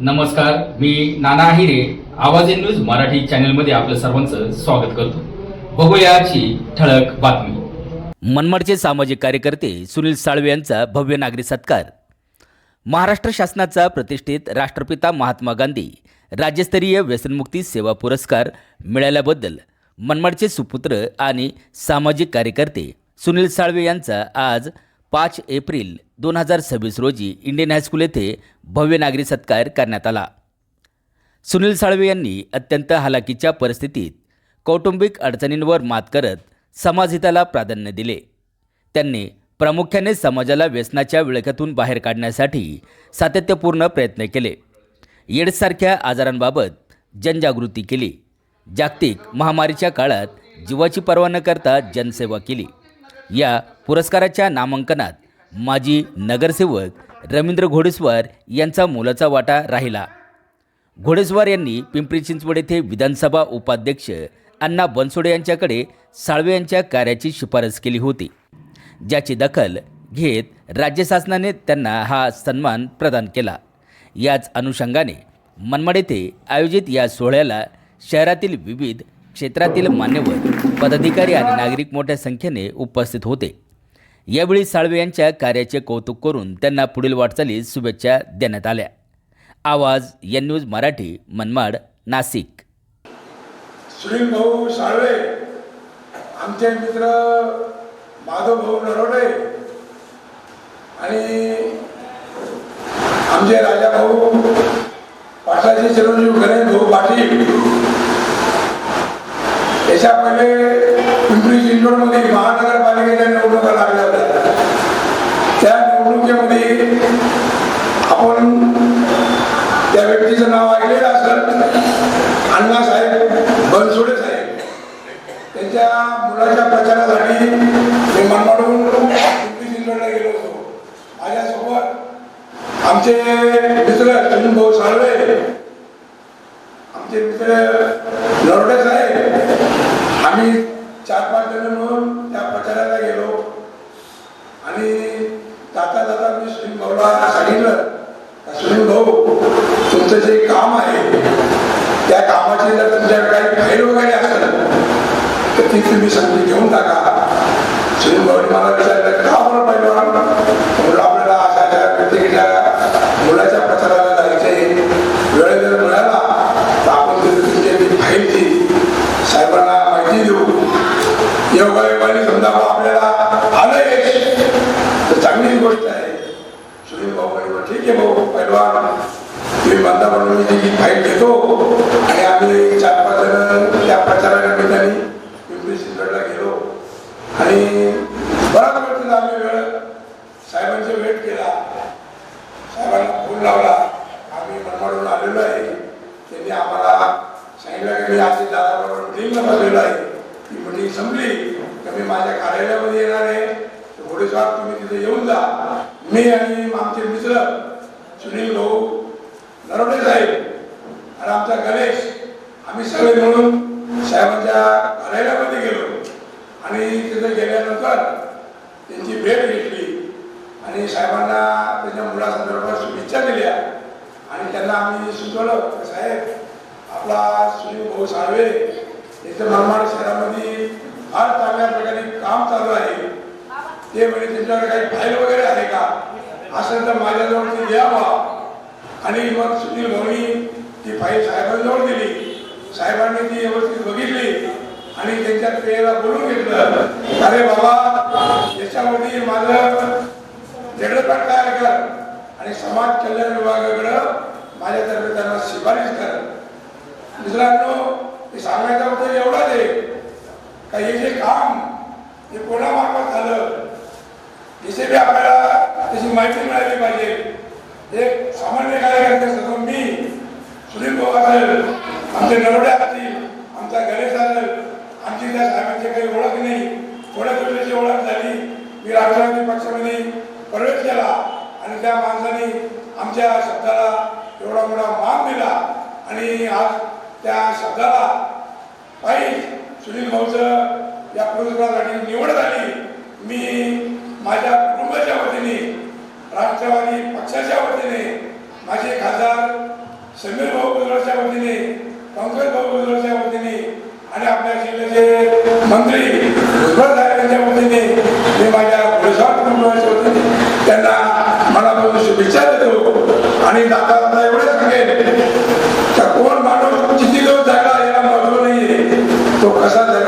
नमस्कार, मी नाना आहिरे. आवाज in news Marathi चॅनलमध्ये आपलं सर्वांचं स्वागत करतो. बघूया आजची ठळक बातमी. मनमाडचे सामाजिक कार्यकर्ते सुनील साळवे यांचा भव्य नागरी सत्कार. महाराष्ट्र शासनाचा प्रतिष्ठित राष्ट्रपिता महात्मा गांधी राज्यस्तरीय व्यसनमुक्ती सेवा पुरस्कार मिळाल्याबद्दल मनमाडचे सुपुत्र आणि सामाजिक कार्यकर्ते सुनील साळवे यांचा आज 5 एप्रिल 2026 रोजी इंडियन हायस्कूल येथे भव्य नागरी सत्कार करण्यात आला. सुनील साळवे यांनी अत्यंत हालाकीच्या परिस्थितीत कौटुंबिक अडचणींवर मात करत समाजहिताला प्राधान्य दिले. त्यांनी प्रामुख्याने समाजाला व्यसनाच्या विळख्यातून बाहेर काढण्यासाठी सातत्यपूर्ण प्रयत्न केले. एड्ससारख्या आजारांबाबत जनजागृती केली. जागतिक महामारीच्या काळात जीवाची पर्वा न करता जनसेवा केली. या पुरस्काराच्या नामांकनात माजी नगरसेवक रवींद्र घोडेस्वार यांचा मोलाचा वाटा राहिला. घोडेस्वार यांनी पिंपरी चिंचवड येथे विधानसभा उपाध्यक्ष अण्णा बनसोडे यांच्याकडे साळवे यांच्या कार्याची शिफारस केली होती, ज्याची दखल घेत राज्य शासनाने त्यांना हा सन्मान प्रदान केला. याच अनुषंगाने मनमाड येथे आयोजित या सोहळ्याला शहरातील विविध क्षेत्रातील मान्यवर, पदाधिकारी आणि नागरिक मोठ्या संख्येने उपस्थित होते. यावेळी साळवे यांच्या कार्याचे कौतुक करून त्यांना पुढील वाटचालीस शुभेच्छा देण्यात आल्या. आवाज एन न्यूज मराठी, मनमाड, नाशिक. सुनील भाऊ साळवे, आमचे मित्र माधव भाऊ नरोडे आणि आमचे राजा भाऊ पाटलाचे चिरंजीव गणेश भाऊ पाटील. याच्या पहिले पिंपरी चिंचवडमध्ये महानगरपालिकेच्या निवडणुका लागल्या होत्या. त्या निवडणुकीमध्ये आपण त्या व्यक्तीचं नाव ऐकलेलं असेल, अण्णासाहेब बनसोडे साहेब. त्यांच्या मुलाच्या प्रचारासाठी मी मनमाडून पिंपरी चिंचवडला गेलो होतो. माझ्यासोबत आमचे मित्र सुनील भाऊ साळवे, आमचे मित्र नरोडे साहेब, आम्ही 4-5 जण मिळून त्या प्रचाराला गेलो. आणि जाता जाता मी सुनील भाऊला सांगितलं, सुनील भाऊ, तुमचं जे काम आहे त्या कामाची जर तुमच्याकडे काही फाईल वगैरे असेल तर ती तुम्ही संधी घेऊन टाका. सुनील भाऊने मला विचारलं, का बरं पाहिलं? म्हणून आपल्याला अशा प्रत्येकाच्या मुलाच्या प्रचाराला जायचे, वेळ जर मिळाला तर आपण तुमची फाईलची साहेबांना माहिती देऊ. योगायोगाने समजा आपल्याला आलं यश तर चांगली गोष्ट आहे. सुनील भाऊ म्हणून ठीक आहे भाऊ, पैलवान तुम्ही म्हणता म्हणून मी ती फाईल घेतो. आणि आम्ही 4-5 जण त्या प्रचारानिमित्ताने पिंपरी चिंचवडला गेलो. आणि बराच वेळ आम्ही साहेबांचा वेट केला. साहेबांना फोन लावला, आम्ही मनमाडून आलेलो आहे. त्यांनी आम्हाला सांगितलं की मी आधी दादाबरोबर मीटिंगला बसलेलो आहे. ती मीटिंग संपली तर मी माझ्या कार्यालयामध्ये येणार आहे. घोडेस्वार तुम्ही तिथे येऊन जा. मी आणि आमचे मित्र सुनील भाऊ नरोडे साहेब आणि आमचा गणेश, आम्ही सगळे मिळून साहेबांच्या कार्यालयामध्ये गेलो. आणि तिथे गेल्यानंतर त्यांची भेट घेतली आणि साहेबांना त्यांच्या मुलासंदर्भात शुभेच्छा दिल्या. आणि त्यांना आम्ही सुचवलं, साहेब आपला सुनील भाऊ साळवे इथं मनमाड शहरामध्ये फार चांगल्या प्रकारे काम चालू आहे. ते म्हणजे त्यांच्याकडे काही फाईल वगैरे आहे का, असेल तर माझ्याजवळ ती द्यावा. आणि मग सुनील भाऊनी ती फाईल साहेबांजवळ दिली. साहेबांनी ती व्यवस्थित बघितली आणि त्यांच्या पेला बोलून घेतलं, अरे बाबा याच्यामध्ये माझं डेव्हलपमेंट तयार कर आणि समाज कल्याण विभागाकडं माझ्यातर्फे त्यांना शिफारस कर. मित्रांनो, हे सांगायचा उद्देश एवढाच आहे का हे जे काम हे कोणामार्फत झालं याची बी आपल्याला त्याची माहिती मिळाली पाहिजे. एक सामान्य कार्यकर्ते मी सुनील भाऊ असेल, आमचे नरोडे असतील, आमचा गणेश असेल, आमची त्या साहेबांची काही ओळख नाही. थोड्या दिवसाची ओळख झाली, मी राष्ट्रवादी पक्षामध्ये प्रवेश केला आणि त्या माणसाने आमच्या शब्दाला एवढा मोठा मान दिला. आणि आज त्या शब्दाला पायी सुनील भाऊचं या पुरस्कारासाठी निवड झाली. मी माझ्या कुटुंबाच्या वतीने, राष्ट्रवादी पक्षाच्या वतीने, माझे खासदार समीर भाऊ गुजरातच्या वतीने, पंकज भाऊ गुजरातच्या वतीने आणि आपल्या जिल्ह्याचे मंत्री भुजबळ साहेब यांच्या वतीने मी माझ्या पुरेसार कुटुंबाच्या वतीने त्यांना मनापासून शुभेच्छा देतो. आणि दादा एवढं सांगेल का कोण माणूस किती दिवस जगला याला महत्व नाहीये, तो कसा जगला